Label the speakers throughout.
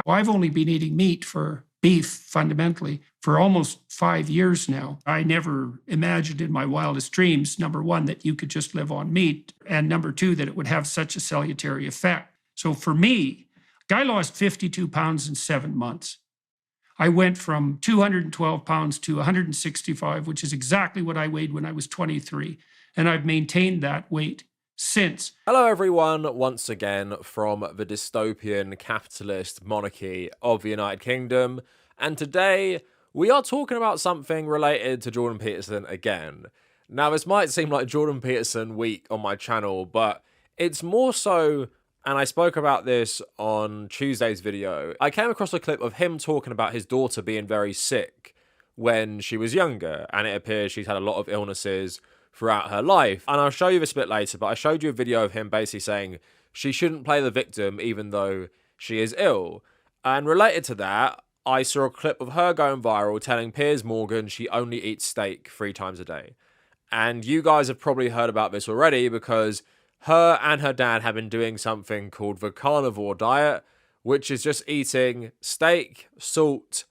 Speaker 1: I've only been eating beef fundamentally for almost 5 years now. I never imagined in my wildest dreams, number one, that you could just live on meat, and number two, that it would have such a salutary effect. So for me, Guy lost 52 pounds in 7 months. I went from 212 pounds to 165, which is exactly what I weighed when I was 23. And I've maintained that weight since.
Speaker 2: Hello everyone, once again from the dystopian capitalist monarchy of the United Kingdom. And today we are talking about something related to Jordan Peterson again. Now this might seem like Jordan Peterson week on my channel, but it's more so, and I spoke about this on Tuesday's video, I came across a clip of him talking about his daughter being very sick when she was younger, and it appears she's had a lot of illnesses throughout her life. And I'll show you this a bit later, but I showed you a video of him basically saying she shouldn't play the victim even though she is ill. And related to that, I saw a clip of her going viral telling Piers Morgan she only eats steak 3 times a day. And you guys have probably heard about this already because her and her dad have been doing something called the carnivore diet, which is just eating steak, salt,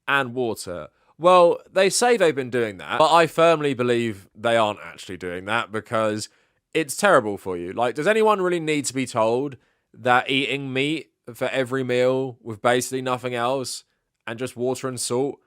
Speaker 2: and water. Well, they say they've been doing that, but I firmly believe they aren't actually doing that because it's terrible for you. Like, does anyone really need to be told that eating meat for every meal with basically nothing else and just water and salt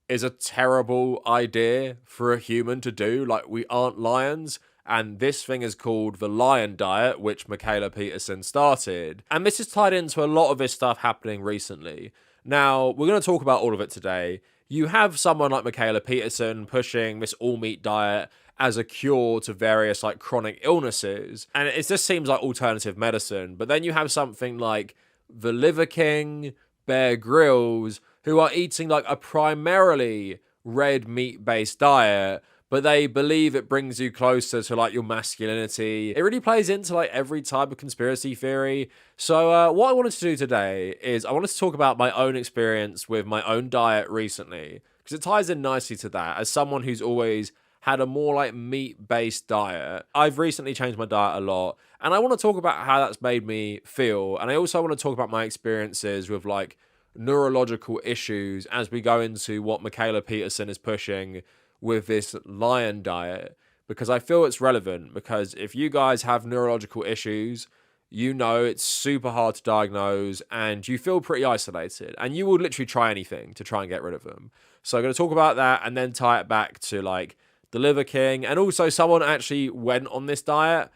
Speaker 2: is a terrible idea for a human to do? Like, we aren't lions. And this thing is called the Lion Diet, which Mikhaila Peterson started. And this is tied into a lot of this stuff happening recently. Now, we're going to talk about all of it today. You have someone like Mikhaila Peterson pushing this all-meat diet as a cure to various like chronic illnesses. And it just seems like alternative medicine. But then you have something like the Liver King, Bear Grylls, who are eating like a primarily red meat-based diet, but they believe it brings you closer to like your masculinity. It really plays into like every type of conspiracy theory. So what I wanted to do today is I wanted to talk about my own experience with my own diet recently, because it ties in nicely to that. As someone who's always had a more like meat-based diet, I've recently changed my diet a lot, and I want to talk about how that's made me feel. And I also want to talk about my experiences with like neurological issues as we go into what Mikhaila Peterson is pushing with this Lion Diet, because I feel it's relevant. Because if you guys have neurological issues, you know it's super hard to diagnose and you feel pretty isolated and you will literally try anything to try and get rid of them. So I'm going to talk about that and then tie it back to like the Liver King, and also someone actually went on this diet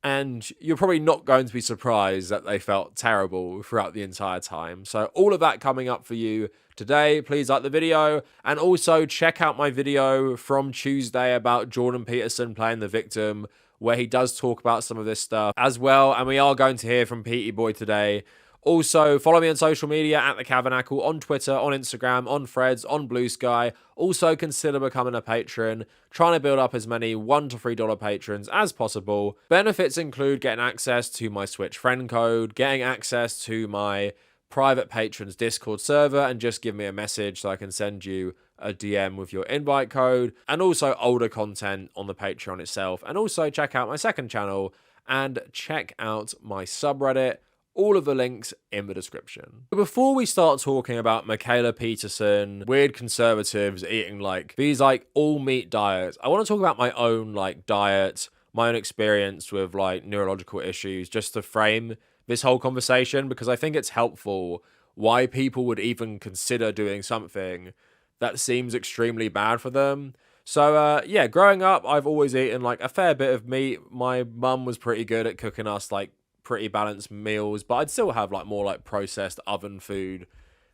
Speaker 2: and you're probably not going to be surprised that they felt terrible throughout the entire time. So all of that coming up for you today. Please like the video, and also check out my video from Tuesday about Jordan Peterson playing the victim, where he does talk about some of this stuff as well. And we are going to hear from Petey Boy today. Also, follow me on social media at The Cavernacle, on Twitter, on Instagram, on Threads, on Blue Sky. Also, consider becoming a patron. Trying to build up as many $1 to $3 patrons as possible. Benefits include getting access to my Switch friend code, getting access to my private patrons Discord server, and just give me a message so I can send you a DM with your invite code, and also older content on the Patreon itself. And also check out my second channel and check out my subreddit. All of the links in the description. But before we start talking about Mikhaila Peterson, weird conservatives eating like these like all meat diets, I want to talk about my own like diet, my own experience with like neurological issues, just to frame this whole conversation, because I think it's helpful why people would even consider doing something that seems extremely bad for them. So yeah, growing up, I've always eaten like a fair bit of meat. My mum was pretty good at cooking us like pretty balanced meals, but I'd still have like more like processed oven food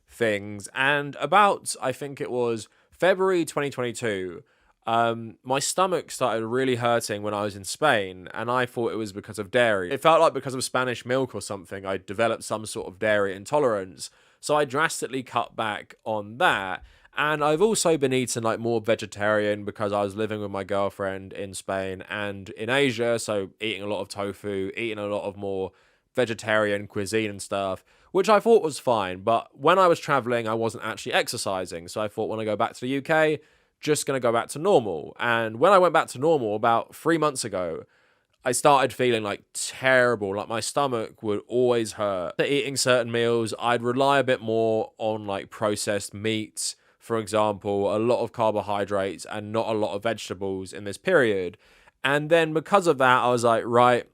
Speaker 2: things. And about, I think it was February 2022, my stomach started really hurting when I was in Spain, and I thought it was because of dairy. It felt like because of Spanish milk or something, I developed some sort of dairy intolerance. So I drastically cut back on that. And I've also been eating like more vegetarian because I was living with my girlfriend in Spain and in Asia. So eating a lot of tofu, eating a lot of more vegetarian cuisine and stuff, which I thought was fine. But when I was traveling, I wasn't actually exercising. So I thought when I go back to the UK, just going to go back to normal. And when I went back to normal about 3 months ago, I started feeling like terrible. Like my stomach would always hurt. Eating certain meals, I'd rely a bit more on like processed meats, for example, a lot of carbohydrates and not a lot of vegetables in this period. And then because of that, I was like, right,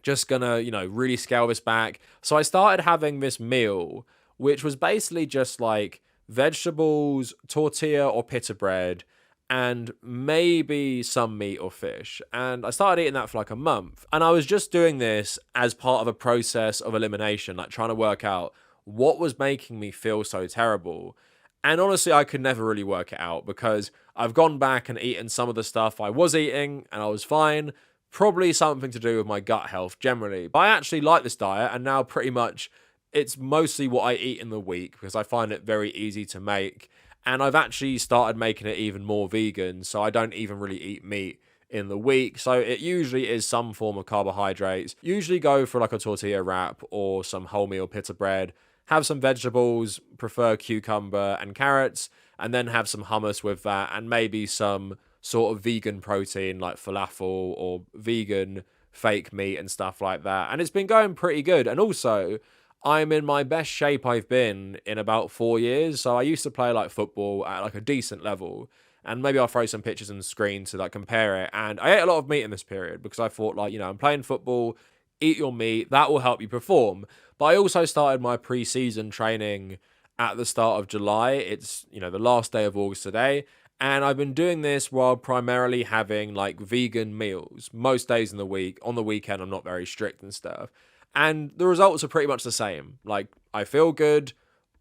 Speaker 2: just gonna, really scale this back. So I started having this meal, which was basically just like vegetables, tortilla or pita bread, and maybe some meat or fish. And I started eating that for like a month. And I was just doing this as part of a process of elimination, like trying to work out what was making me feel so terrible. And honestly, I could never really work it out because I've gone back and eaten some of the stuff I was eating and I was fine. Probably something to do with my gut health generally. But I actually like this diet, and now pretty much it's mostly what I eat in the week because I find it very easy to make. And I've actually started making it even more vegan, so I don't even really eat meat in the week. So it usually is some form of carbohydrates. Usually go for like a tortilla wrap or some wholemeal pita bread. Have some vegetables, prefer cucumber and carrots, and then have some hummus with that, and maybe some sort of vegan protein like falafel or vegan fake meat and stuff like that. And it's been going pretty good. And also, I'm in my best shape I've been in about 4 years. So I used to play like football at like a decent level. And maybe I'll throw some pictures on the screen to like compare it. And I ate a lot of meat in this period because I thought like, I'm playing football, eat your meat, that will help you perform. But I also started my pre-season training at the start of July. It's, the last day of August today. And I've been doing this while primarily having like vegan meals most days in the week. On the weekend, I'm not very strict and stuff. And the results are pretty much the same. Like, I feel good.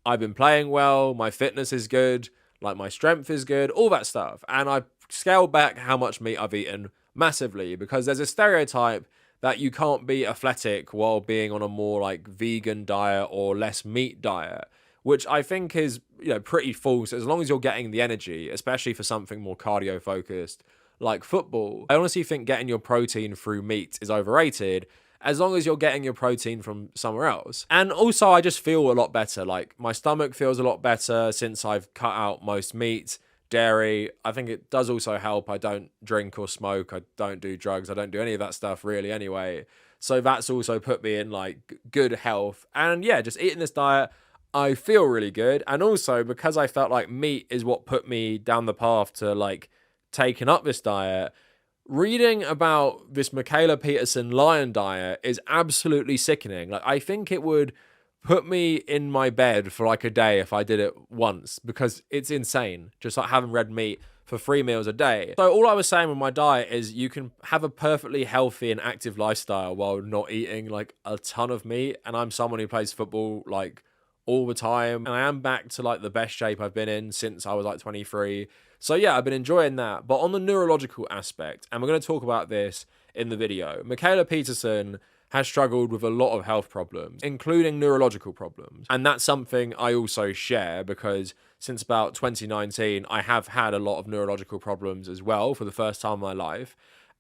Speaker 2: I've been playing well. My fitness is good. Like, my strength is good. All that stuff. And I've scaled back how much meat I've eaten massively because there's a stereotype that you can't be athletic while being on a more like vegan diet or less meat diet, which I think is, pretty false as long as you're getting the energy, especially for something more cardio focused like football. I honestly think getting your protein through meat is overrated as long as you're getting your protein from somewhere else. And also I just feel a lot better. Like my stomach feels a lot better since I've cut out most meat, dairy. I think it does also help. I don't drink or smoke. I don't do drugs. I don't do any of that stuff really anyway. So that's also put me in like good health. And yeah, just eating this diet, I feel really good. And also because I felt like meat is what put me down the path to like taking up this diet, reading about this Mikhaila Peterson lion diet is absolutely sickening. Like I think it would put me in my bed for like a day if I did it once because it's insane. Just like having red meat for 3 meals a day. So all I was saying with my diet is you can have a perfectly healthy and active lifestyle while not eating like a ton of meat. And I'm someone who plays football like all the time. And I am back to like the best shape I've been in since I was like 23. So yeah, I've been enjoying that. But on the neurological aspect, and we're going to talk about this in the video, Mikhaila Peterson has struggled with a lot of health problems, including neurological problems. And that's something I also share because since about 2019, I have had a lot of neurological problems as well for the first time in my life.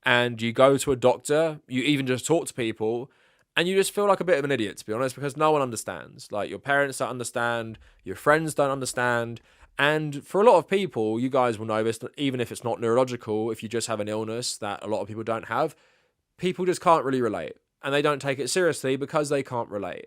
Speaker 2: And you go to a doctor, you even just talk to people, and you just feel like a bit of an idiot, to be honest, because no one understands. Like, your parents don't understand, your friends don't understand. And for a lot of people, you guys will know this, even if it's not neurological, if you just have an illness that a lot of people don't have, people just can't really relate. And they don't take it seriously because they can't relate.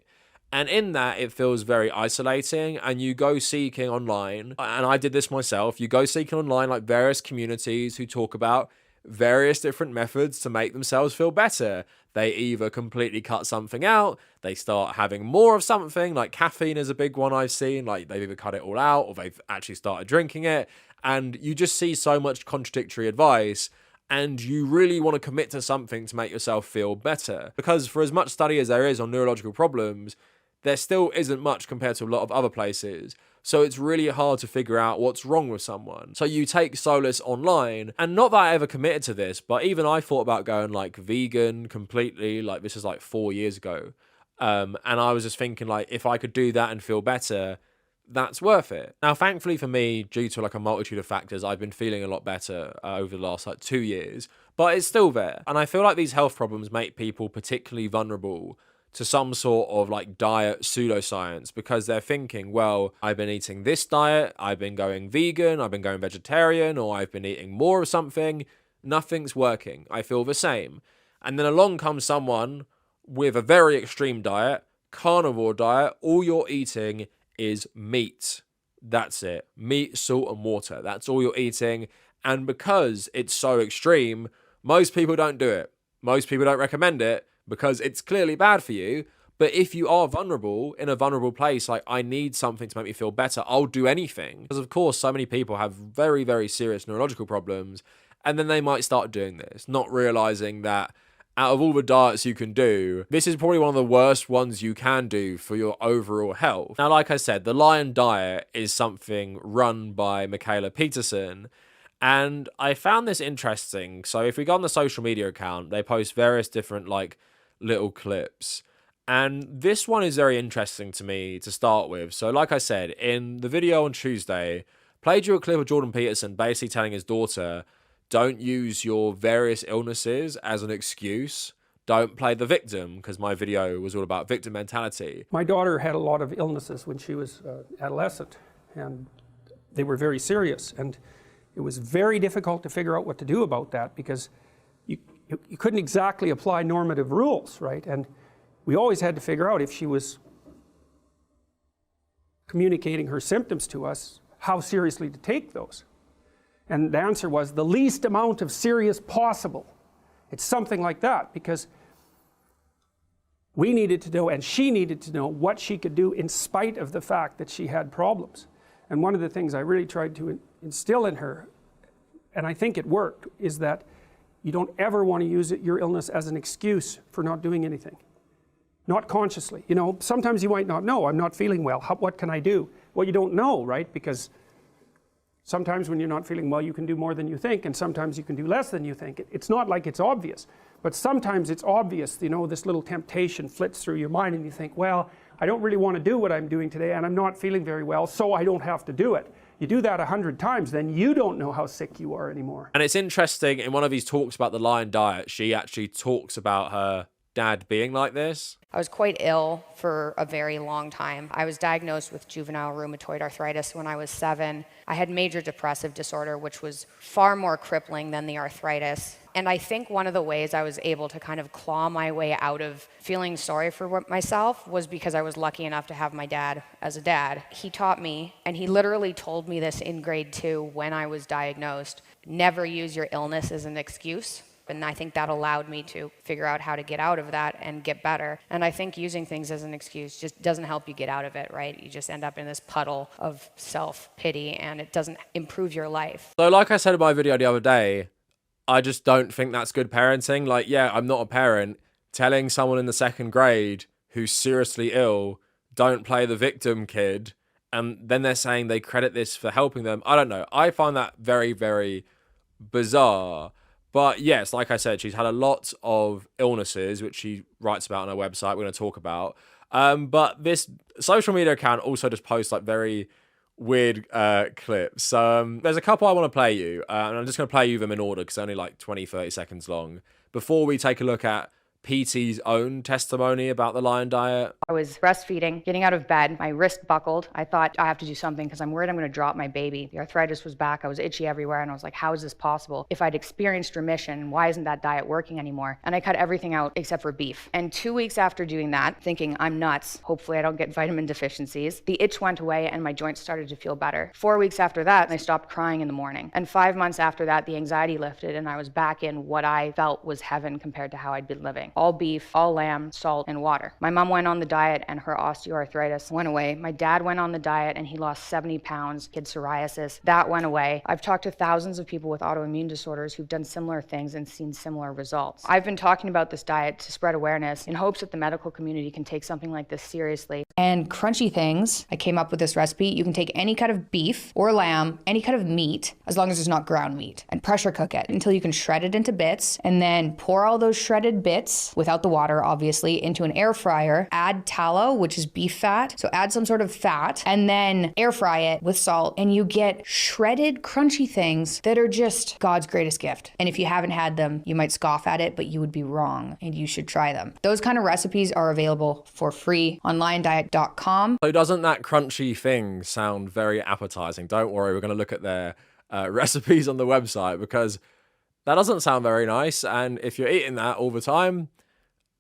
Speaker 2: And in that, it feels very isolating. And you go seeking online, and I did this myself, you go seeking online like various communities who talk about various different methods to make themselves feel better. They either completely cut something out, they start having more of something, like caffeine is a big one I've seen, like they've either cut it all out or they've actually started drinking it. And you just see so much contradictory advice. And you really want to commit to something to make yourself feel better. Because for as much study as there is on neurological problems, there still isn't much compared to a lot of other places. So it's really hard to figure out what's wrong with someone. So you take solace online, and not that I ever committed to this, but even I thought about going like vegan completely, like this is like 4 years ago. And I was just thinking like, if I could do that and feel better, that's worth it. Now, thankfully for me, due to like a multitude of factors, I've been feeling a lot better over the last like 2 years, but it's still there. And I feel like these health problems make people particularly vulnerable to some sort of like diet pseudoscience because they're thinking, well, I've been eating this diet, I've been going vegan, I've been going vegetarian, or I've been eating more of something. Nothing's working. I feel the same. And then along comes someone with a very extreme diet, carnivore diet. All you're eating is meat. That's it. Meat, salt, and water. That's all you're eating. And because it's so extreme, most people don't do it. Most people don't recommend it because it's clearly bad for you. But if you are vulnerable, in a vulnerable place, like, I need something to make me feel better, I'll do anything. Because of course, so many people have very, very serious neurological problems, and then they might start doing this, not realizing that out of all the diets you can do, this is probably one of the worst ones you can do for your overall health. Now, like I said, the Lion Diet is something run by Mikhaila Peterson, and I found this interesting. So if we go on the social media account, they post various different, like, little clips. And this one is very interesting to me to start with. So like I said, in the video on Tuesday, played you a clip of Jordan Peterson basically telling his daughter, don't use your various illnesses as an excuse. Don't play the victim, because my video was all about victim mentality.
Speaker 1: My daughter had a lot of illnesses when she was adolescent, and they were very serious. And it was very difficult to figure out what to do about that, because you couldn't exactly apply normative rules, right? And we always had to figure out, if she was communicating her symptoms to us, how seriously to take those. And the answer was the least amount of serious possible. It's something like that, because we needed to know, and she needed to know, what she could do in spite of the fact that she had problems. And one of the things I really tried to instill in her, and I think it worked, is that you don't ever want to use your illness as an excuse for not doing anything. Not consciously. You know, sometimes you might not know, I'm not feeling well, what can I do? Well, you don't know, right? Because sometimes when you're not feeling well, you can do more than you think, and sometimes you can do less than you think. It's not like it's obvious, but sometimes it's obvious. You know, this little temptation flits through your mind, and you think, well, I don't really want to do what I'm doing today, and I'm not feeling very well, so I don't have to do it. You do that 100 times, then you don't know how sick you are anymore.
Speaker 2: And it's interesting, in one of these talks about the Lion Diet, she actually talks about her dad being like this.
Speaker 3: I was quite ill for a very long time. I was diagnosed with juvenile rheumatoid arthritis when I was 7. I had major depressive disorder, which was far more crippling than the arthritis. And I think one of the ways I was able to kind of claw my way out of feeling sorry for myself was because I was lucky enough to have my dad as a dad. He taught me, and he literally told me this in grade 2 when I was diagnosed, never use your illness as an excuse. And I think that allowed me to figure out how to get out of that and get better. And I think using things as an excuse just doesn't help you get out of it, right? You just end up in this puddle of self-pity, and it doesn't improve your life.
Speaker 2: So like I said in my video the other day, I just don't think that's good parenting. Like, yeah, I'm not a parent. Telling someone in the 2nd grade who's seriously ill, don't play the victim, kid, and then they're saying they credit this for helping them. I don't know. I find that very, very bizarre. But yes, like I said, she's had a lot of illnesses, which she writes about on her website. We're going to talk about. But this social media account also just posts like very weird clips. There's a couple I want to play you, and I'm just going to play you them in order because they're only like 20-30 seconds long, before we take a look at PT's own testimony about the Lion Diet.
Speaker 3: I was breastfeeding, getting out of bed, my wrist buckled. I thought, I have to do something because I'm worried I'm going to drop my baby. The arthritis was back, I was itchy everywhere, and I was like, how is this possible? If I'd experienced remission, why isn't that diet working anymore? And I cut everything out except for beef. And 2 weeks after doing that, thinking I'm nuts, hopefully I don't get vitamin deficiencies, the itch went away and my joints started to feel better. 4 weeks after that, I stopped crying in the morning. And 5 months after that, the anxiety lifted and I was back in what I felt was heaven compared to how I'd been living. All beef, all lamb, salt, and water. My mom went on the diet and her osteoarthritis went away. My dad went on the diet and he lost 70 pounds, he had psoriasis. That went away. I've talked to thousands of people with autoimmune disorders who've done similar things and seen similar results. I've been talking about this diet to spread awareness in hopes that the medical community can take something like this seriously. And crunchy things, I came up with this recipe. You can take any cut of beef or lamb, any cut of meat, as long as it's not ground meat, and pressure cook it until you can shred it into bits, and then pour all those shredded bits, without the water obviously, into an air fryer. Add tallow, which is beef fat, so add some sort of fat, and then air fry it with salt, and you get shredded crunchy things that are just God's greatest gift. And if you haven't had them, you might scoff at it, but you would be wrong, and you should try them. Those kind of recipes are available for free on liondiet.com.
Speaker 2: So doesn't that crunchy thing sound very appetizing? Don't worry, we're going to look at their recipes on the website, because That doesn't sound very nice, and if you're eating that all the time,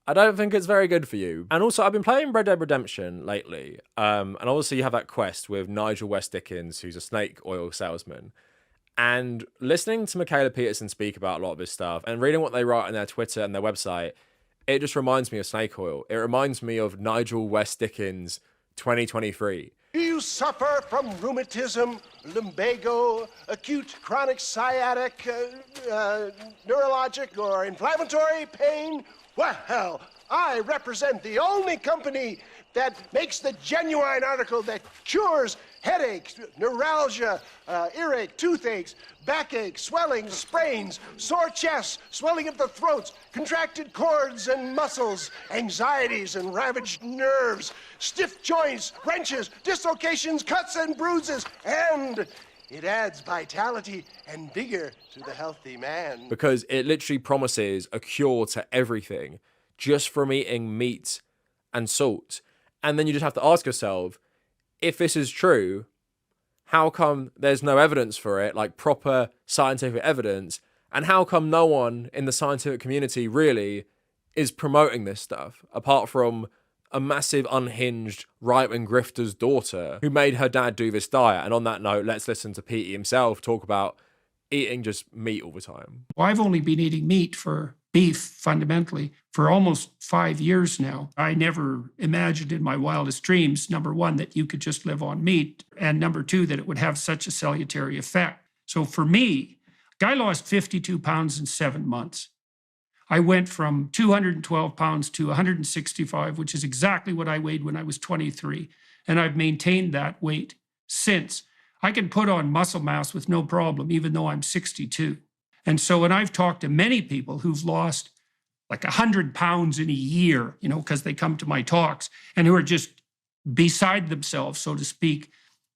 Speaker 2: I don't think it's very good for you. And also, I've been playing Red Dead Redemption lately, and obviously you have that quest with Nigel West Dickens, who's a snake oil salesman. And listening to Michaela Peterson speak about a lot of this stuff and reading what they write on their Twitter and their website, it just reminds me of snake oil. It reminds me of Nigel West Dickens 2023.
Speaker 4: Do you suffer from rheumatism, lumbago, acute chronic sciatic, neurologic, or inflammatory pain? Well, I represent the only company that makes the genuine article that cures headaches, neuralgia, earache, toothaches, backache, swelling, sprains, sore chests, swelling of the throats, contracted cords and muscles, anxieties and ravaged nerves, stiff joints, wrenches, dislocations, cuts and bruises, and it adds vitality and vigor to the healthy man.
Speaker 2: Because it literally promises a cure to everything just from eating meat and salt. And then you just have to ask yourself, if this is true, how come there's no evidence for it, like proper scientific evidence? And how come no one in the scientific community really is promoting this stuff, apart from a massive unhinged right-wing grifter's daughter who made her dad do this diet? And on that note, let's listen to Petey himself talk about eating just meat all the time.
Speaker 1: Well, I've only been eating meat for beef fundamentally for almost 5 years now. I never imagined in my wildest dreams, number one, that you could just live on meat, and number two, that it would have such a salutary effect. So for me, guy lost 52 pounds in 7 months. I went from 212 pounds to 165, which is exactly what I weighed when I was 23. And I've maintained that weight since. I can put on muscle mass with no problem, even though I'm 62. And so when I've talked to many people who've lost like 100 pounds in a year, because they come to my talks and who are just beside themselves, so to speak,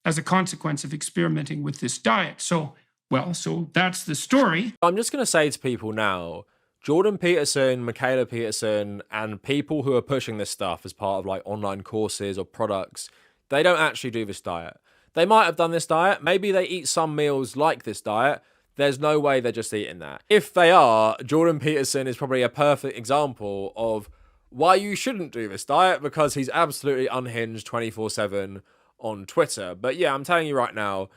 Speaker 1: as a consequence of experimenting with this diet. So that's the story.
Speaker 2: I'm just going to say to people now, Jordan Peterson, Michaela Peterson, and people who are pushing this stuff as part of like online courses or products, they don't actually do this diet. They might have done this diet. Maybe they eat some meals like this diet. There's no way they're just eating that. If they are, Jordan Peterson is probably a perfect example of why you shouldn't do this diet, because he's absolutely unhinged 24/7 on Twitter. But yeah, I'm telling you right now,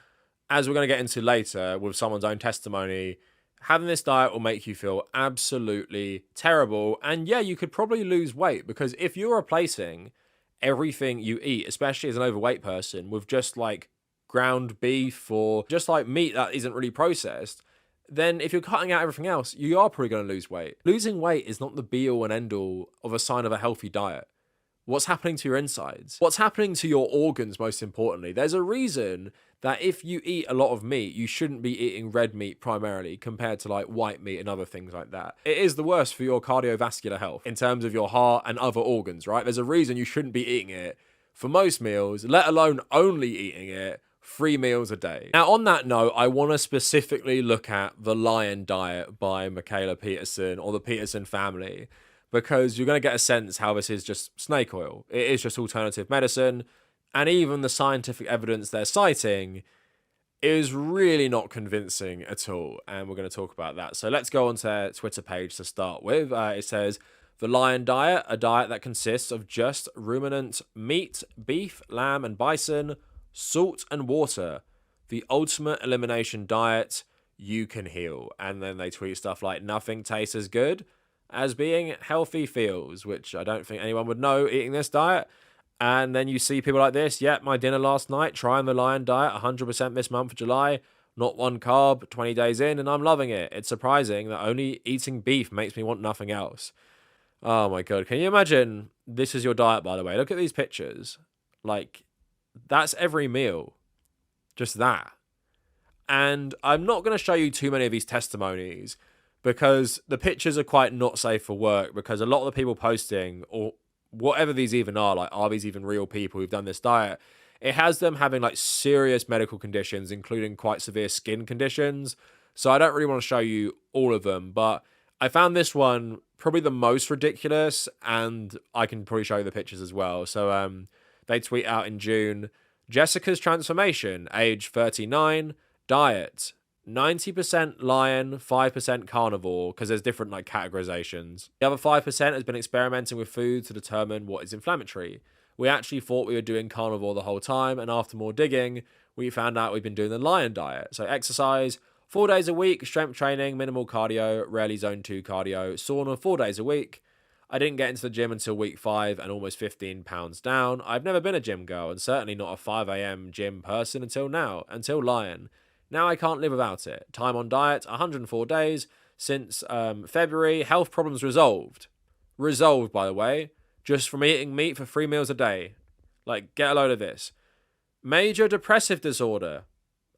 Speaker 2: as we're going to get into later with someone's own testimony, having this diet will make you feel absolutely terrible. And yeah, you could probably lose weight, because if you're replacing everything you eat, especially as an overweight person, with just like ground beef or just like meat that isn't really processed, then if you're cutting out everything else, you are probably going to lose weight. Losing weight is not the be all and end all of a sign of a healthy diet. What's happening to your insides? What's happening to your organs, most importantly? There's a reason that if you eat a lot of meat, you shouldn't be eating red meat primarily compared to like white meat and other things like that. It is the worst for your cardiovascular health in terms of your heart and other organs, right? There's a reason you shouldn't be eating it for most meals, let alone only eating it 3 meals a day. Now, on that note, I want to specifically look at the Lion Diet by Michaela Peterson or the Peterson family, because you're going to get a sense how this is just snake oil. It is just alternative medicine. And even the scientific evidence they're citing is really not convincing at all. And we're going to talk about that. So let's go on to their Twitter page to start with. It says, the Lion Diet, a diet that consists of just ruminant meat, beef, lamb, and bison, salt and water. The ultimate elimination diet. You can heal. And then they tweet stuff like, nothing tastes as good as being healthy feels, which I don't think anyone would know eating this diet. And then you see people like this. Yep, my dinner last night, trying the Lion Diet, 100% this month of July. Not one carb, 20 days in, and I'm loving it. It's surprising that only eating beef makes me want nothing else. Oh my God. Can you imagine this is your diet, by the way? Look at these pictures. Like, that's every meal. Just that. And I'm not going to show you too many of these testimonies because the pictures are quite not safe for work, because a lot of the people posting, or whatever these even are these even real people who've done this diet? It has them having like serious medical conditions, including quite severe skin conditions. So I don't really want to show you all of them, but I found this one probably the most ridiculous, and I can probably show you the pictures as well. So they tweet out in June, Jessica's transformation, age 39, diet, 90% lion, 5% carnivore, because there's different like categorizations. The other 5% has been experimenting with food to determine what is inflammatory. We actually thought we were doing carnivore the whole time, and after more digging, we found out we've been doing the lion diet. So exercise, 4 days a week, strength training, minimal cardio, rarely zone 2 cardio, sauna 4 days a week. I didn't get into the gym until week 5 and almost 15 pounds down. I've never been a gym girl and certainly not a 5 a.m. gym person until now, until Lion. Now I can't live without it. Time on diet, 104 days since February. Health problems resolved. Resolved, by the way, just from eating meat for 3 meals a day. Like, get a load of this. Major depressive disorder,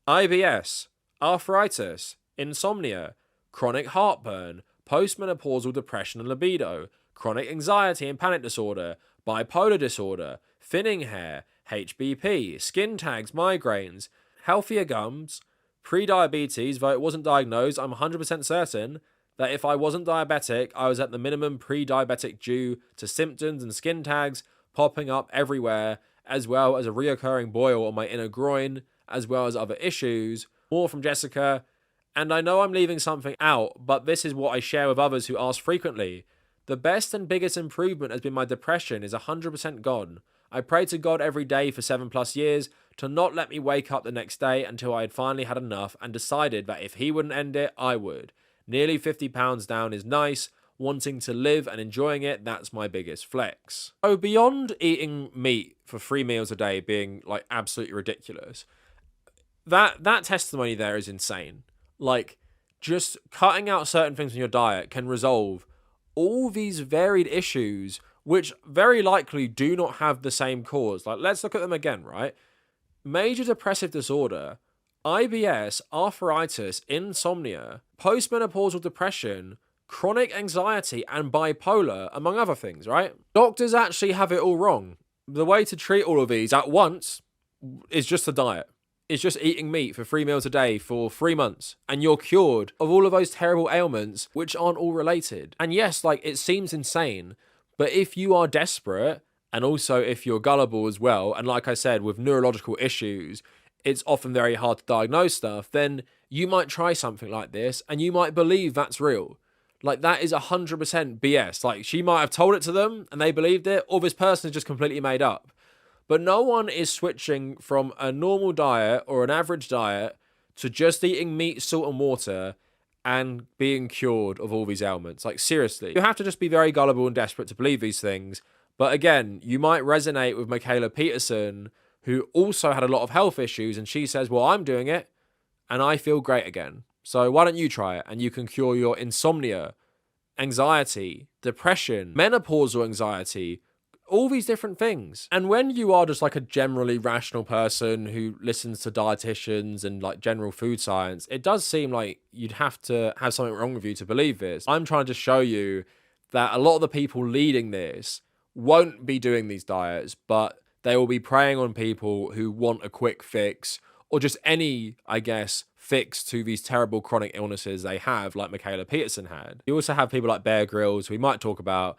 Speaker 2: IBS, arthritis, insomnia, chronic heartburn, postmenopausal depression and libido, chronic anxiety and panic disorder, bipolar disorder, thinning hair, HBP, skin tags, migraines, healthier gums, pre-diabetes, though it wasn't diagnosed. I'm 100% certain that if I wasn't diabetic, I was at the minimum pre-diabetic due to symptoms and skin tags popping up everywhere, as well as a reoccurring boil on my inner groin, as well as other issues. More from Jessica. And I know I'm leaving something out, but this is what I share with others who ask frequently. The best and biggest improvement has been my depression is 100% gone. I prayed to God every day for 7+ years to not let me wake up the next day until I had finally had enough and decided that if he wouldn't end it, I would. Nearly 50 pounds down is nice. Wanting to live and enjoying it, that's my biggest flex. So beyond eating meat for 3 meals a day being like absolutely ridiculous, that testimony there is insane. Like, just cutting out certain things in your diet can resolve all these varied issues, which very likely do not have the same cause. Like, let's look at them again, right? Major depressive disorder, IBS, arthritis, insomnia, postmenopausal depression, chronic anxiety, and bipolar, among other things, right? Doctors actually have it all wrong. The way to treat all of these at once is just a diet. It's just eating meat for 3 meals a day for 3 months, and you're cured of all of those terrible ailments, which aren't all related. And yes, like, it seems insane, but if you are desperate, and also if you're gullible as well, and like I said, with neurological issues, it's often very hard to diagnose stuff, then you might try something like this, and you might believe that's real. Like, that is 100% BS. Like, she might have told it to them, and they believed it, or this person is just completely made up. But no one is switching from a normal diet or an average diet to just eating meat, salt, and water and being cured of all these ailments. Like, seriously. You have to just be very gullible and desperate to believe these things. But again, you might resonate with Mikhaila Peterson, who also had a lot of health issues, and she says, well, I'm doing it, and I feel great again. So why don't you try it, and you can cure your insomnia, anxiety, depression, menopausal anxiety, all these different things. And when you are just like a generally rational person who listens to dietitians and like general food science, it does seem like you'd have to have something wrong with you to believe this. I'm trying to show you that a lot of the people leading this won't be doing these diets, but they will be preying on people who want a quick fix or just any, I guess, fix to these terrible chronic illnesses they have, like Mikhaila Peterson had. You also have people like Bear Grylls, who we might talk about,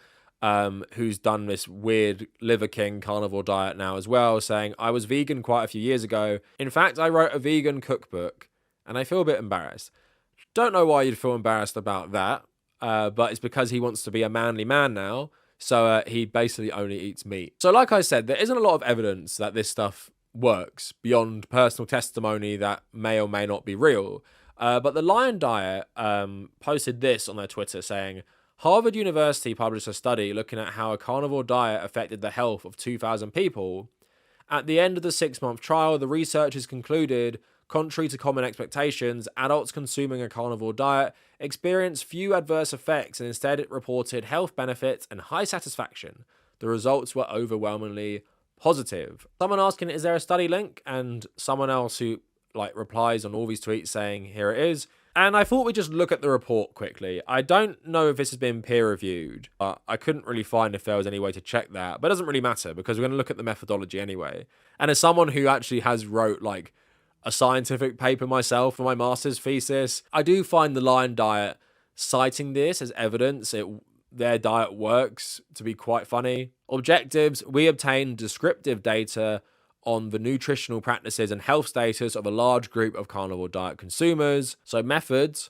Speaker 2: who's done this weird Liver King carnivore diet now as well, saying, I was vegan quite a few years ago. In fact, I wrote a vegan cookbook, and I feel a bit embarrassed. Don't know why you'd feel embarrassed about that, but it's because he wants to be a manly man now, so he basically only eats meat. So like I said, there isn't a lot of evidence that this stuff works beyond personal testimony that may or may not be real. But the Lion Diet posted this on their Twitter saying, Harvard University published a study looking at how a carnivore diet affected the health of 2,000 people. At the end of the 6-month trial, the researchers concluded, contrary to common expectations, adults consuming a carnivore diet experienced few adverse effects and instead it reported health benefits and high satisfaction. The results were overwhelmingly positive. Someone asking, is there a study link? And someone else who replies on all these tweets saying, here it is. And I thought we'd just look at the report quickly. I don't know if this has been peer reviewed. I couldn't really find if there was any way to check that, but it doesn't really matter because we're going to look at the methodology anyway. And as someone who actually has wrote a scientific paper myself for my master's thesis, I do find the Lion Diet citing this as evidence their diet works to be quite funny. Objectives: we obtained descriptive data on the nutritional practices and health status of a large group of carnivore diet consumers. So methods.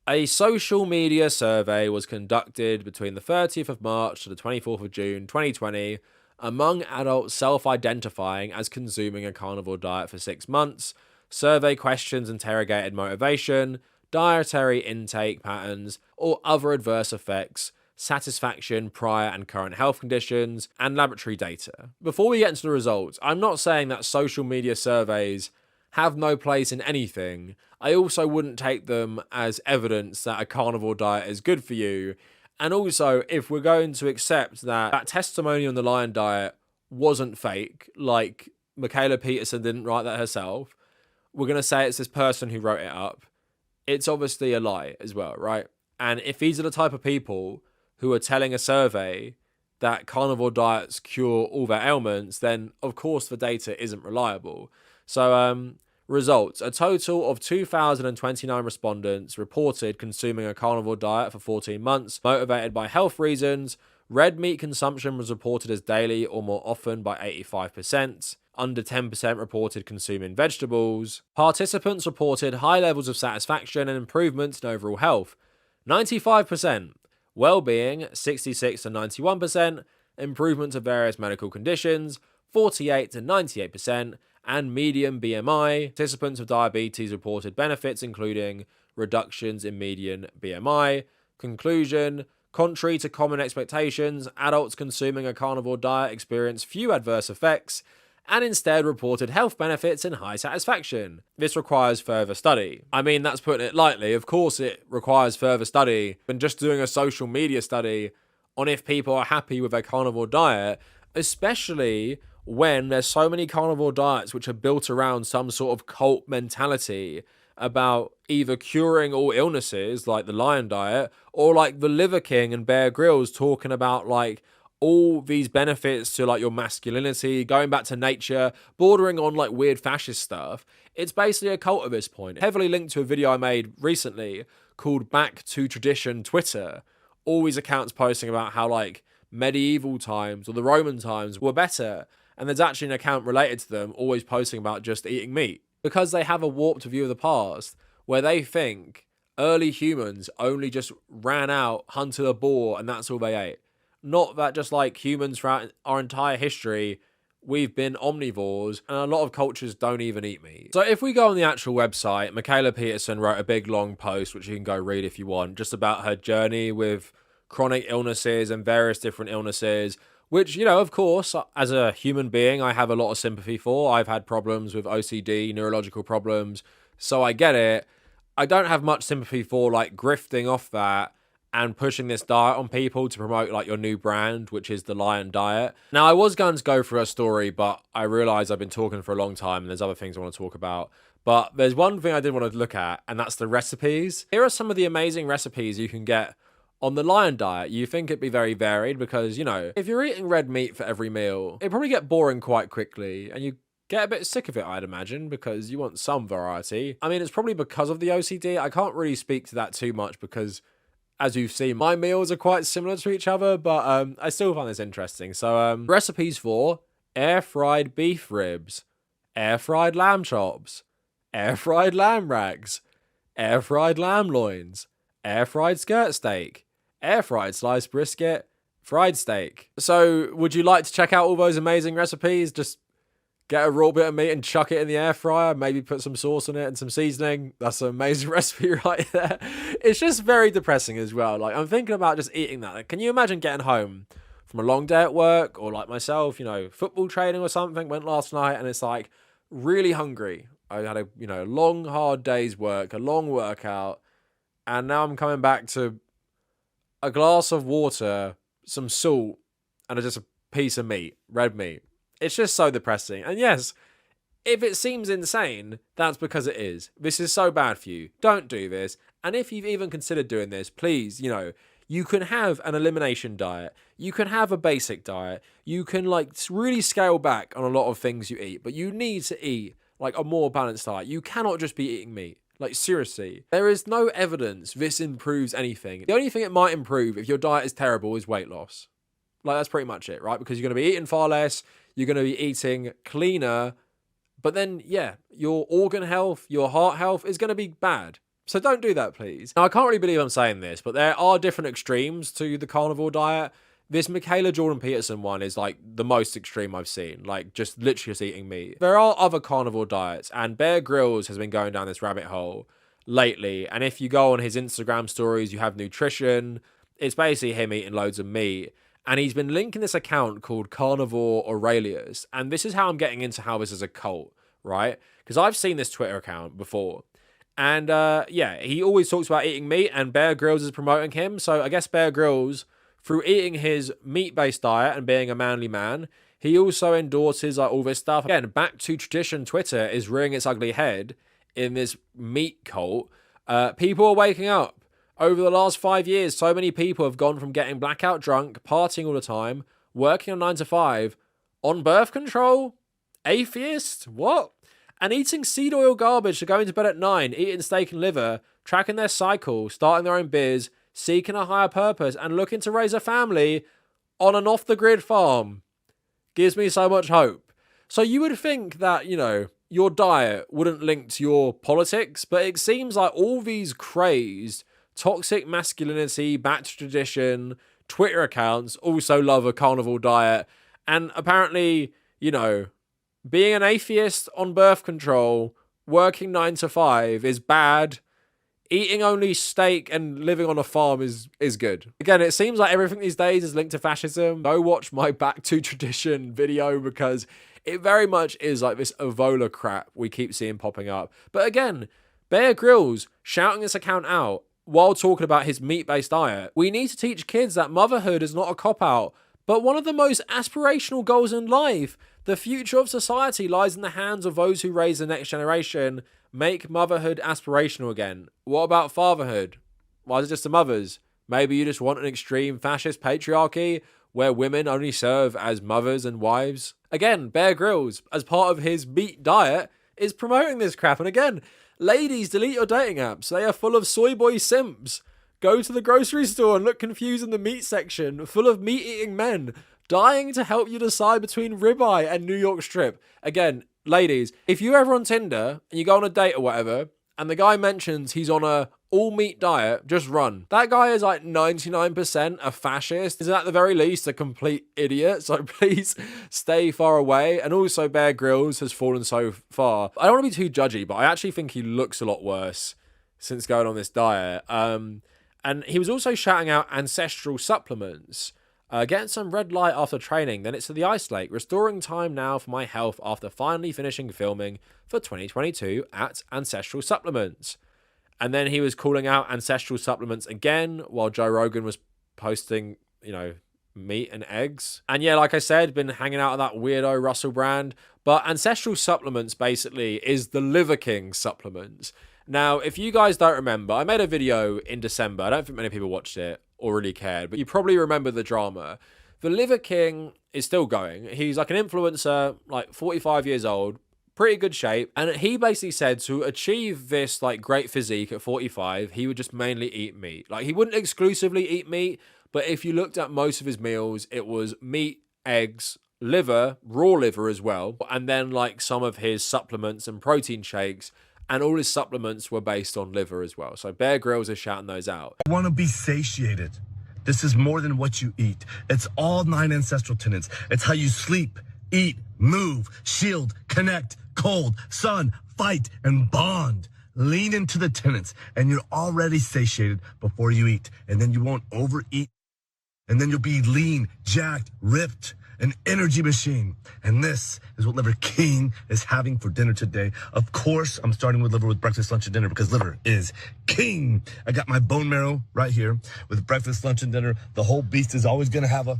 Speaker 2: A social media survey was conducted between the 30th of March to the 24th of June 2020 among adults self-identifying as consuming a carnivore diet for 6 months. Survey questions interrogated motivation, dietary intake patterns, or other adverse effects, satisfaction, prior and current health conditions, and laboratory data. Before we get into the results, I'm not saying that social media surveys have no place in anything. I also wouldn't take them as evidence that a carnivore diet is good for you. And also, if we're going to accept that testimony on the Lion Diet wasn't fake, like Mikhaila Peterson didn't write that herself, we're going to say it's this person who wrote it up. It's obviously a lie as well, right? And if these are the type of people who are telling a survey that carnivore diets cure all their ailments, then of course the data isn't reliable. So, results. A total of 2,029 respondents reported consuming a carnivore diet for 14 months, motivated by health reasons. Red meat consumption was reported as daily or more often by 85%. Under 10% reported consuming vegetables. Participants reported high levels of satisfaction and improvements in overall health. 95%. Well-being, 66 to 91%. Improvement of various medical conditions, 48 to 98%. And median BMI. Participants with diabetes reported benefits, including reductions in median BMI. Conclusion. Contrary to common expectations, adults consuming a carnivore diet experienced few adverse effects and instead reported health benefits and high satisfaction. This requires further study. I mean, that's putting it lightly. Of course it requires further study than just doing a social media study on if people are happy with their carnivore diet, especially when there's so many carnivore diets which are built around some sort of cult mentality about either curing all illnesses like the Lion Diet, or like the Liver King and Bear Grylls talking about like all these benefits to like your masculinity, going back to nature, bordering on like weird fascist stuff. It's basically a cult at this point. Heavily linked to a video I made recently called Back to Tradition Twitter. All these accounts posting about how like medieval times or the Roman times were better. And there's actually an account related to them always posting about just eating meat. Because they have a warped view of the past where they think early humans only just ran out, hunted a boar, and that's all they ate. Not that just like humans throughout our entire history, we've been omnivores, and a lot of cultures don't even eat meat. So if we go on the actual website, Mikhaila Peterson wrote a big long post, which you can go read if you want, just about her journey with chronic illnesses and various different illnesses, which, you know, of course, as a human being, I have a lot of sympathy for. I've had problems with OCD, neurological problems, so I get it. I don't have much sympathy for, like, grifting off that and pushing this diet on people to promote, like, your new brand, which is the Lion Diet. Now, I was going to go for a story, but I realised I've been talking for a long time and there's other things I want to talk about. But there's one thing I did want to look at, and that's the recipes. Here are some of the amazing recipes you can get on the Lion Diet. You think it'd be very varied because, you know, if you're eating red meat for every meal, it'd probably get boring quite quickly and you get a bit sick of it, I'd imagine, because you want some variety. I mean, it's probably because of the OCD. I can't really speak to that too much because, as you've seen, my meals are quite similar to each other, but I still find this interesting. So, recipes for air-fried beef ribs, air-fried lamb chops, air-fried lamb racks, air-fried lamb loins, air-fried skirt steak, air-fried sliced brisket, fried steak. So, would you like to check out all those amazing recipes? Just get a raw bit of meat and chuck it in the air fryer, maybe put some sauce on it and some seasoning. That's an amazing recipe right there. It's just very depressing as well. Like, I'm thinking about just eating that. Like, can you imagine getting home from a long day at work, or like myself, you know, football training or something, went last night, and it's like really hungry. I had a, you know, long, hard day's work, a long workout, and now I'm coming back to a glass of water, some salt, and just a piece of meat, red meat. It's just so depressing. And yes, if it seems insane, that's because it is. This is so bad for you. Don't do this. And if you've even considered doing this, please, you know, you can have an elimination diet. You can have a basic diet. You can, like, really scale back on a lot of things you eat. But you need to eat, like, a more balanced diet. You cannot just be eating meat. Like, seriously. There is no evidence this improves anything. The only thing it might improve if your diet is terrible is weight loss. Like, that's pretty much it, right? Because you're going to be eating far less, you're going to be eating cleaner, but then, yeah, your organ health, your heart health is going to be bad. So don't do that, please. Now, I can't really believe I'm saying this, but there are different extremes to the carnivore diet. This Michaela Jordan Peterson one is like the most extreme I've seen, like just literally just eating meat. There are other carnivore diets, and Bear Grylls has been going down this rabbit hole lately. And if you go on his Instagram stories, you have nutrition. It's basically him eating loads of meat. And he's been linking this account called Carnivore Aurelius. And this is how I'm getting into how this is a cult, right? Because I've seen this Twitter account before. And yeah, he always talks about eating meat, and Bear Grylls is promoting him. So I guess Bear Grylls, through eating his meat-based diet and being a manly man, he also endorses like all this stuff. Again, back to tradition, Twitter is rearing its ugly head in this meat cult. People are waking up. Over the last 5 years, so many people have gone from getting blackout drunk, partying all the time, working on 9 to 5, on birth control, atheist, what? And eating seed oil garbage to going to bed at 9, eating steak and liver, tracking their cycle, starting their own biz, seeking a higher purpose, and looking to raise a family on an off-the-grid farm. Gives me so much hope. So you would think that, you know, your diet wouldn't link to your politics, but it seems like all these crazed, toxic masculinity, back to tradition, Twitter accounts also love a carnivore diet. And apparently, you know, being an atheist on birth control, working 9 to 5 is bad. Eating only steak and living on a farm is good. Again, it seems like everything these days is linked to fascism. Go watch my back to tradition video, because it very much is like this Evola crap we keep seeing popping up. But again, Bear Grylls shouting this account out while talking about his meat-based diet. We need to teach kids that motherhood is not a cop-out, but one of the most aspirational goals in life. The future of society lies in the hands of those who raise the next generation. Make motherhood aspirational again. What about fatherhood? Why is it just the mothers? Maybe you just want an extreme fascist patriarchy where women only serve as mothers and wives? Again, Bear Grylls, as part of his meat diet, is promoting this crap. And again, ladies, delete your dating apps. They are full of soy boy simps. Go to the grocery store and look confused in the meat section, full of meat-eating men, dying to help you decide between ribeye and New York strip. Again, ladies, if you're ever on Tinder and you go on a date or whatever, and the guy mentions he's on a all-meat diet, just run. That guy is like 99% a fascist. Is at the very least a complete idiot. So please stay far away. And also Bear Grylls has fallen so far. I don't want to be too judgy, but I actually think he looks a lot worse since going on this diet. And he was also shouting out ancestral supplements. Getting some red light after training, then it's to the ice lake. Restoring time now for my health after finally finishing filming for 2022 at Ancestral Supplements. And then he was calling out Ancestral Supplements again while Joe Rogan was posting, you know, meat and eggs. And yeah, like I said, been hanging out with that weirdo Russell Brand. But Ancestral Supplements basically is the Liver King supplements. Now, if you guys don't remember, I made a video in December. I don't think many people watched it or really cared, but you probably remember the drama. The Liver King is still going. He's like an influencer, like 45 years old, pretty good shape. And he basically said to achieve this like great physique at 45, he would just mainly eat meat. Like he wouldn't exclusively eat meat, but if you looked at most of his meals, it was meat, eggs, liver, raw liver as well. And then like some of his supplements and protein shakes. And all his supplements were based on liver as well. So Bear Grylls is shouting those out.
Speaker 5: I want to be satiated. This is more than what you eat. It's all 9 ancestral tenets. It's how you sleep, eat, move, shield, connect, cold, sun, fight, and bond. Lean into the tenets, and you're already satiated before you eat. And then you won't overeat. And then you'll be lean, jacked, ripped. An energy machine. And this is what Liver King is having for dinner today. Of course, I'm starting with liver with breakfast, lunch, and dinner because liver is king. I got my bone marrow right here with breakfast, lunch, and dinner. The whole beast is always going to have a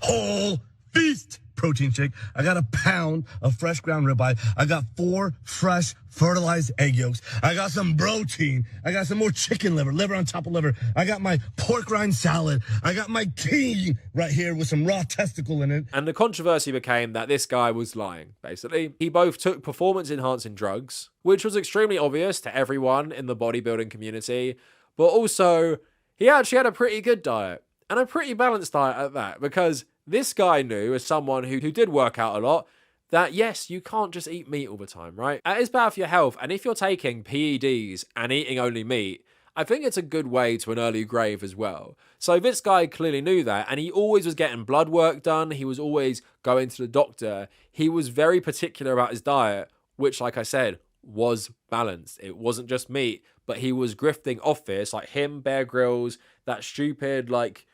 Speaker 5: whole feast protein shake. I got a pound of fresh ground ribeye. I got 4 fresh fertilized egg yolks. I got some protein. I got some more chicken liver on top of liver. I got my pork rind salad. I got my king right here with some raw testicle in it.
Speaker 2: And the controversy became that this guy was lying, basically. He both took performance-enhancing drugs, which was extremely obvious to everyone in the bodybuilding community, but also he actually had a pretty good diet. And a pretty balanced diet at that, because this guy knew, as someone who did work out a lot, that yes, you can't just eat meat all the time, right? It is bad for your health. And if you're taking PEDs and eating only meat, I think it's a good way to an early grave as well. So this guy clearly knew that, and he always was getting blood work done. He was always going to the doctor. He was very particular about his diet, which, like I said, was balanced. It wasn't just meat, but he was grifting off this, like him, Bear Grylls, that stupid like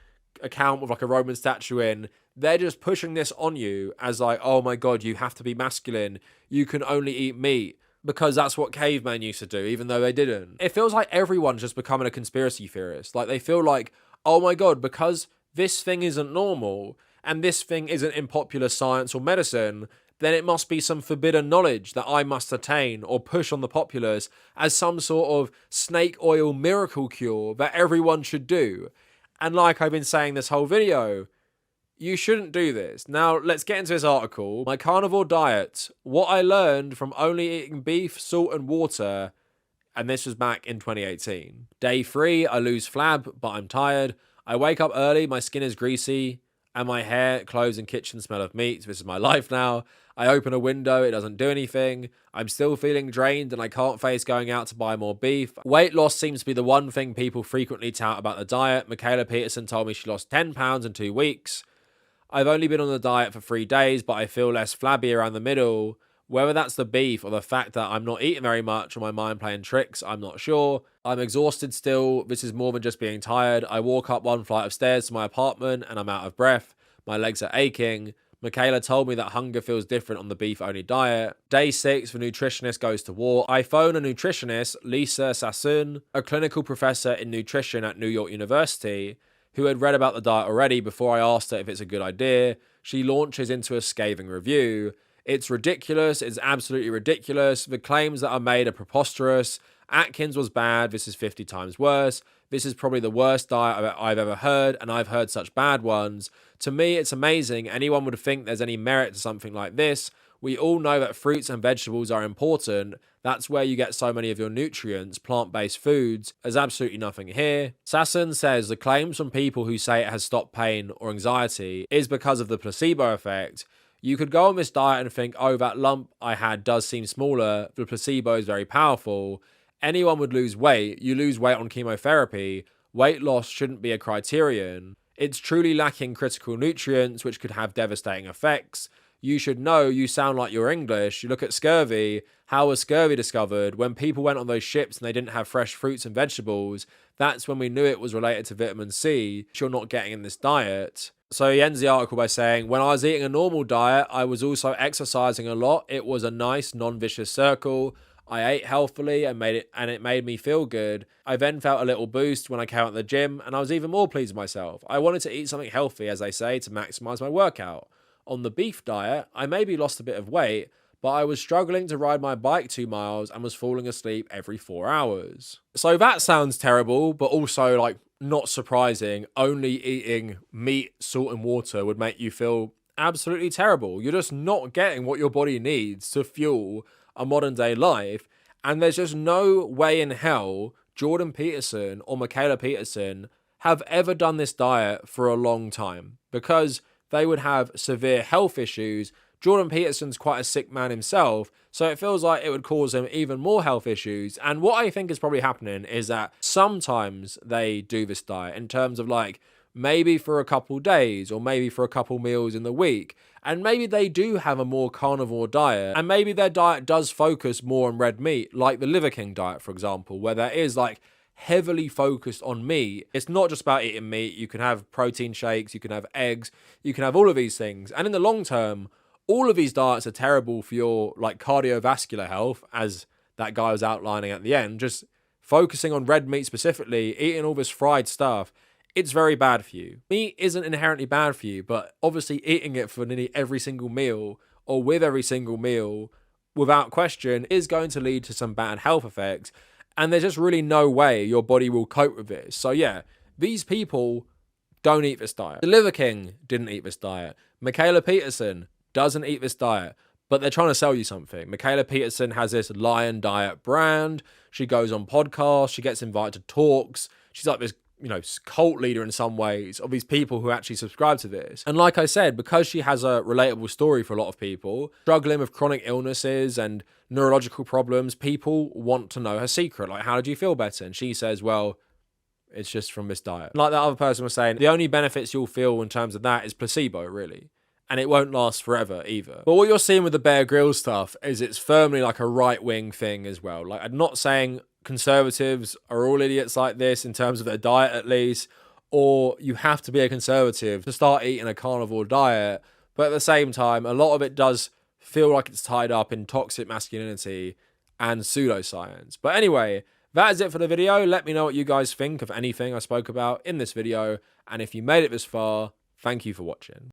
Speaker 2: account with like a Roman statue in. They're just pushing this on you as like, oh my God, you have to be masculine. You can only eat meat. Because that's what cavemen used to do, even though they didn't. It feels like everyone's just becoming a conspiracy theorist. Like they feel like, oh my God, because this thing isn't normal and this thing isn't in popular science or medicine, then it must be some forbidden knowledge that I must attain or push on the populace as some sort of snake oil miracle cure that everyone should do. And like I've been saying this whole video, you shouldn't do this. Now, let's get into this article. My carnivore diet. What I learned from only eating beef, salt, and water. And this was back in 2018. Day 3, I lose flab, but I'm tired. I wake up early, my skin is greasy, and my hair, clothes, and kitchen smell of meat. This is my life now. I open a window, it doesn't do anything. I'm still feeling drained, and I can't face going out to buy more beef. Weight loss seems to be the one thing people frequently tout about the diet. Michaela Peterson told me she lost 10 pounds in 2 weeks. I've only been on the diet for 3 days, but I feel less flabby around the middle. Whether that's the beef or the fact that I'm not eating very much or my mind playing tricks, I'm not sure. I'm exhausted still. This is more than just being tired. I walk up 1 flight of stairs to my apartment and I'm out of breath. My legs are aching. Michaela told me that hunger feels different on the beef-only diet. Day 6, the nutritionist goes to war. I phone a nutritionist, Lisa Sassoon, a clinical professor in nutrition at New York University, who had read about the diet already before I asked her if it's a good idea. She launches into a scathing review. It's ridiculous. It's absolutely ridiculous. The claims that are made are preposterous. Atkins was bad. This is 50 times worse. This is probably the worst diet I've ever heard, and I've heard such bad ones. To me, it's amazing. Anyone would think there's any merit to something like this. We all know that fruits and vegetables are important. That's where you get so many of your nutrients, plant-based foods. There's absolutely nothing here. Sasson says the claims from people who say it has stopped pain or anxiety is because of the placebo effect. You could go on this diet and think, oh, that lump I had does seem smaller. The placebo is very powerful. Anyone would lose weight. You lose weight on chemotherapy. Weight loss shouldn't be a criterion. It's truly lacking critical nutrients, which could have devastating effects. You should know. You sound like you're English. You look at scurvy. How was scurvy discovered? When people went on those ships and they didn't have fresh fruits and vegetables, that's when we knew it was related to vitamin C, which you're not getting in this diet. So he ends the article by saying, when I was eating a normal diet, I was also exercising a lot. It was a nice, non-vicious circle. I ate healthily and it made me feel good. I then felt a little boost when I came out of the gym, and I was even more pleased with myself. I wanted to eat something healthy, as they say, to maximize my workout. On the beef diet, I maybe lost a bit of weight, but I was struggling to ride my bike 2 miles and was falling asleep every 4 hours. So that sounds terrible, but also like not surprising. Only eating meat, salt, and water would make you feel absolutely terrible. You're just not getting what your body needs to fuel a modern day life. And there's just no way in hell Jordan Peterson or Michaela Peterson have ever done this diet for a long time, because they would have severe health issues. Jordan Peterson's quite a sick man himself, so it feels like it would cause him even more health issues. And what I think is probably happening is that sometimes they do this diet in terms of like maybe for a couple days or maybe for a couple meals in the week. And maybe they do have a more carnivore diet, and maybe their diet does focus more on red meat, like the Liver King diet, for example, where there is like heavily focused on meat. It's not just about eating meat. You can have protein shakes, you can have eggs, you can have all of these things. And in the long term, all of these diets are terrible for your like cardiovascular health, as that guy was outlining at the end. Just focusing on red meat specifically, eating all this fried stuff, it's very bad for you. Meat isn't inherently bad for you, but obviously eating it for nearly every single meal or with every single meal, without question, is going to lead to some bad health effects. And there's just really no way your body will cope with this. So yeah, these people don't eat this diet. The Liver King didn't eat this diet. Michaela Peterson doesn't eat this diet, but they're trying to sell you something. Michaela Peterson has this Lion Diet brand. She goes on podcasts. She gets invited to talks. She's like this cult leader in some ways of these people who actually subscribe to this. And like I said, because she has a relatable story for a lot of people, struggling with chronic illnesses and neurological problems, people want to know her secret. Like, how did you feel better? And she says, well, it's just from this diet. Like that other person was saying, the only benefits you'll feel in terms of that is placebo, really. And it won't last forever either. But what you're seeing with the Bear Grylls stuff is it's firmly like a right-wing thing as well. Like, I'm not saying conservatives are all idiots like this in terms of their diet at least, or you have to be a conservative to start eating a carnivore diet. But at the same time, a lot of it does feel like it's tied up in toxic masculinity and pseudoscience. But anyway, that is it for the video. Let me know what you guys think of anything I spoke about in this video. And if you made it this far, thank you for watching.